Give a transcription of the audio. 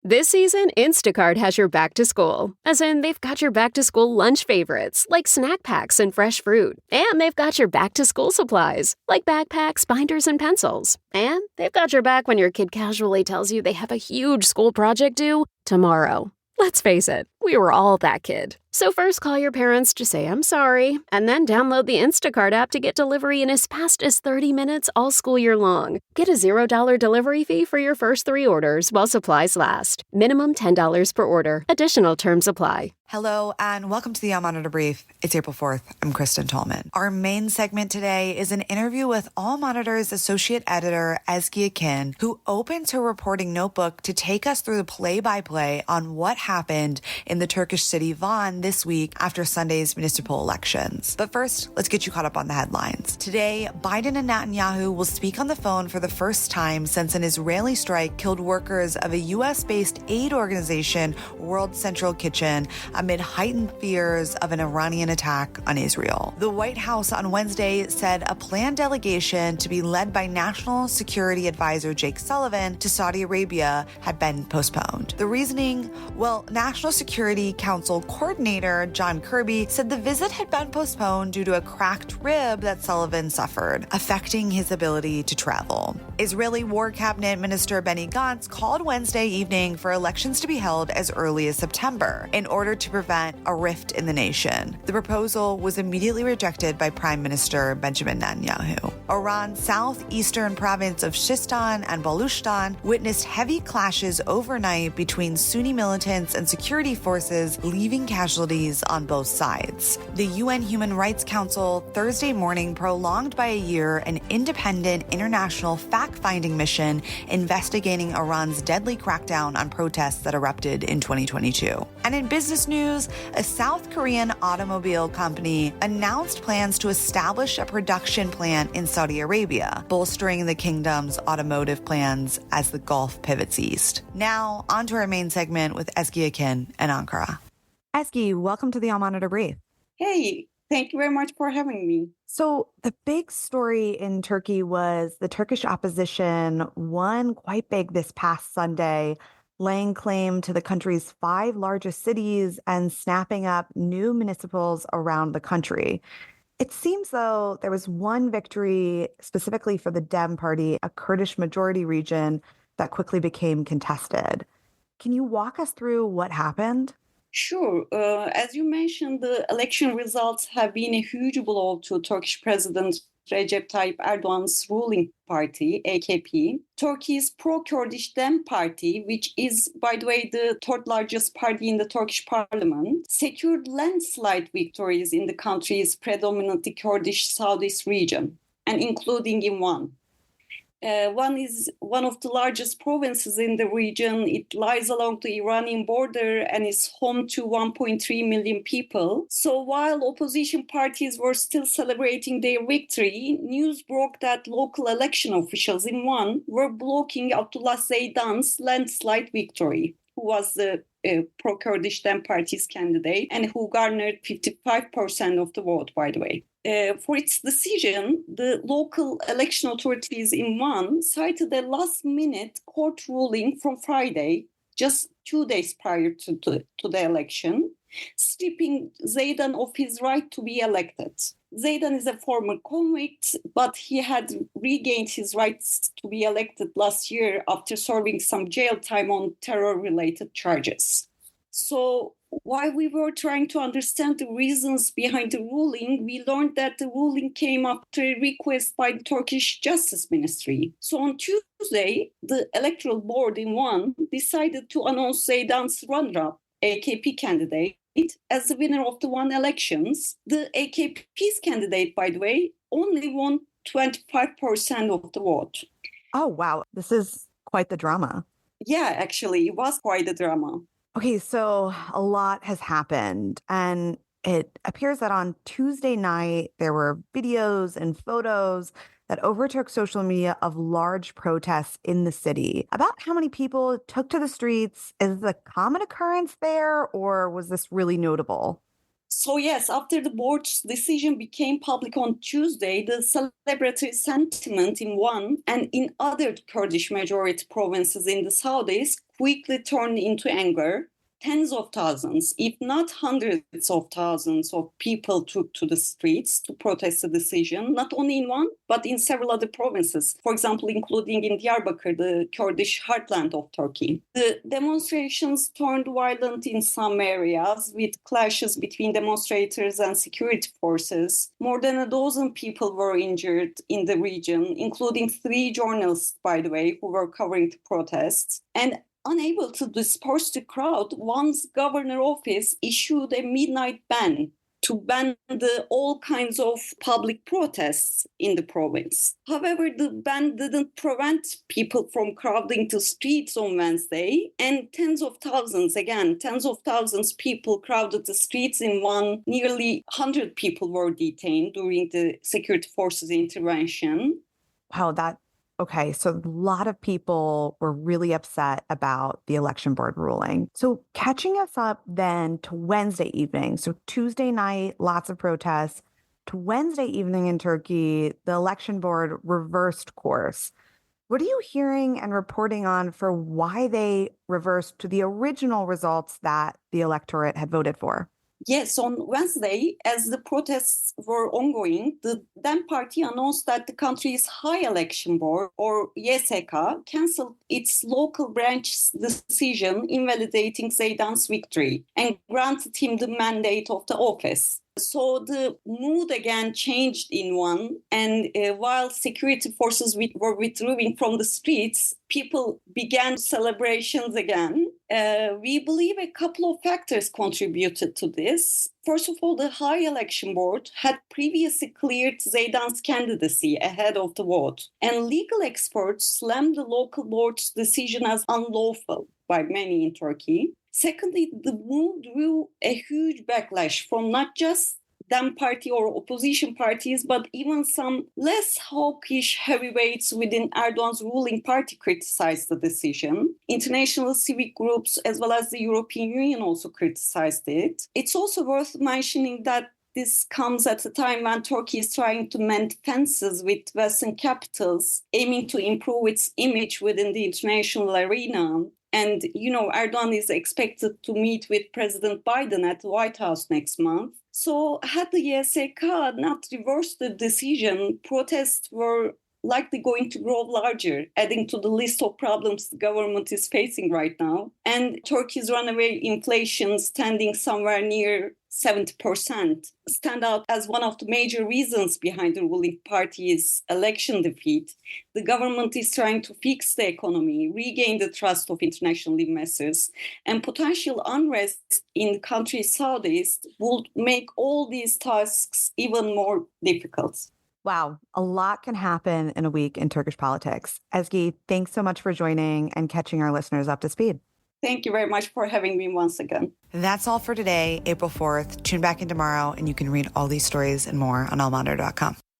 This season, Instacart has your back to school. As in, they've got your back to school lunch favorites, like snack packs and fresh fruit. And they've got your back to school supplies, like backpacks, binders, and pencils. And they've got your back when your kid casually tells you they have a huge school project due tomorrow. Let's face it, we were all that kid. So first call your parents to say I'm sorry, and then download the Instacart app to get delivery in as fast as 30 minutes all school year long. Get a $0 delivery fee for your first 3 orders while supplies last. Minimum $10 per order. Additional terms apply. Hello and welcome to the Monitor Brief. It's April 4th. I'm Kristen Tallman. Our main segment today is an interview with All Monitor's associate editor, Ezgi Akin, who opens her reporting notebook to take us through the play-by-play on what happened in the Turkish city Van this week after Sunday's municipal elections. But first, let's get you caught up on the headlines. Today, Biden and Netanyahu will speak on the phone for the first time since an Israeli strike killed workers of a U.S.-based aid organization, World Central Kitchen, amid heightened fears of an Iranian attack on Israel. The White House on Wednesday said a planned delegation to be led by National Security Advisor Jake Sullivan to Saudi Arabia had been postponed. The reasoning? Well, National Security Council coordinator John Kirby said the visit had been postponed due to a cracked rib that Sullivan suffered, affecting his ability to travel. Israeli War Cabinet Minister Benny Gantz called Wednesday evening for elections to be held as early as September in order to prevent a rift in the nation. The proposal was immediately rejected by Prime Minister Benjamin Netanyahu. Iran's southeastern province of Sistan and Baluchistan witnessed heavy clashes overnight between Sunni militants and security forces, leaving casualties on both sides. The UN Human Rights Council Thursday morning prolonged by a year an independent international fact-finding mission investigating Iran's deadly crackdown on protests that erupted in 2022. And in business news, a South Korean automobile company announced plans to establish a production plant in Saudi Arabia, bolstering the kingdom's automotive plans as the Gulf pivots east. Now, on to our main segment with Ezgi Akin in Ankara. Ezgi, welcome to the All Monitor Brief. Hey, thank you very much for having me. So the big story in Turkey was the Turkish opposition won quite big this past Sunday, laying claim to the country's 5 largest cities and snapping up new municipals around the country. It seems though there was one victory specifically for the DEM Party, a Kurdish-majority region that quickly became contested. Can you walk us through what happened? Sure. As you mentioned, the election results have been a huge blow to Turkish President Recep Tayyip Erdogan's ruling party, AKP. Turkey's pro-Kurdish DEM Party, which is, by the way, the 3rd largest party in the Turkish parliament, secured landslide victories in the country's predominantly Kurdish southeast region, and including in Van. One is one of the largest provinces in the region. It lies along the Iranian border and is home to 1.3 million people. So while opposition parties were still celebrating their victory, news broke that local election officials in Van were blocking Abdullah Zeydan's landslide victory, who was the pro-Kurdish DEM Party's candidate and who garnered 55% of the vote, by the way. For its decision, the local election authorities in Van cited a last-minute court ruling from Friday, just 2 days prior to the election, stripping Zeydan of his right to be elected. Zeydan is a former convict, but he had regained his rights to be elected last year after serving some jail time on terror-related charges. So while we were trying to understand the reasons behind the ruling, we learned that the ruling came after a request by the Turkish Justice Ministry. So on Tuesday, the Electoral Board in Van decided to announce Zeydan's runner-up, AKP candidate, as the winner of the Van elections. The AKP's candidate, by the way, only won 25% of the vote. Oh, wow. This is quite the drama. Yeah, actually, it was quite a drama. Okay, so a lot has happened, and it appears that on Tuesday night, there were videos and photos that overtook social media of large protests in the city. About how many people took to the streets? Is this a common occurrence there, or was this really notable? So yes, after the board's decision became public on Tuesday, the celebratory sentiment in one and in other Kurdish majority provinces in the southeast quickly turned into anger. Tens of thousands, if not hundreds of thousands of people took to the streets to protest the decision, not only in one, but in several other provinces, for example, including in Diyarbakir, the Kurdish heartland of Turkey. The demonstrations turned violent in some areas, with clashes between demonstrators and security forces. More than a dozen people were injured in the region, including 3 journalists, by the way, who were covering the protests. And unable to disperse the crowd, one's governor office issued a midnight ban to ban all kinds of public protests in the province. However, the ban didn't prevent people from crowding the streets on Wednesday, and tens of thousands people crowded the streets in one. Nearly 100 people were detained during the security forces intervention. Wow, okay, so a lot of people were really upset about the election board ruling. So catching us up then to Wednesday evening. So Tuesday night, lots of protests. To Wednesday evening in Turkey, the election board reversed course. What are you hearing and reporting on for why they reversed to the original results that the electorate had voted for? Yes, on Wednesday, as the protests were ongoing, the DEM Party announced that the country's High Election Board, or YSK, cancelled its local branch's decision invalidating Zeydan's victory and granted him the mandate of the office. So the mood again changed in one, and while security forces were withdrawing from the streets, people began celebrations again. We believe a couple of factors contributed to this. First of all, the High Election Board had previously cleared Zeydan's candidacy ahead of the vote, and legal experts slammed the local board's decision as unlawful by many in Turkey. Secondly, the move drew a huge backlash from not just DEM Party or opposition parties, but even some less hawkish heavyweights within Erdogan's ruling party criticized the decision. International civic groups, as well as the European Union, also criticized it. It's also worth mentioning that this comes at a time when Turkey is trying to mend fences with Western capitals, aiming to improve its image within the international arena. And, Erdogan is expected to meet with President Biden at the White House next month. So had the YSK not reversed the decision, protests were likely going to grow larger, adding to the list of problems the government is facing right now. And Turkey's runaway inflation standing somewhere near 70% stand out as one of the major reasons behind the ruling party's election defeat. The government is trying to fix the economy, regain the trust of international investors, and potential unrest in the country's southeast would make all these tasks even more difficult. Wow, a lot can happen in a week in Turkish politics. Ezgi, thanks so much for joining and catching our listeners up to speed. Thank you very much for having me once again. That's all for today, April 4th. Tune back in tomorrow and you can read all these stories and more on allmonitor.com.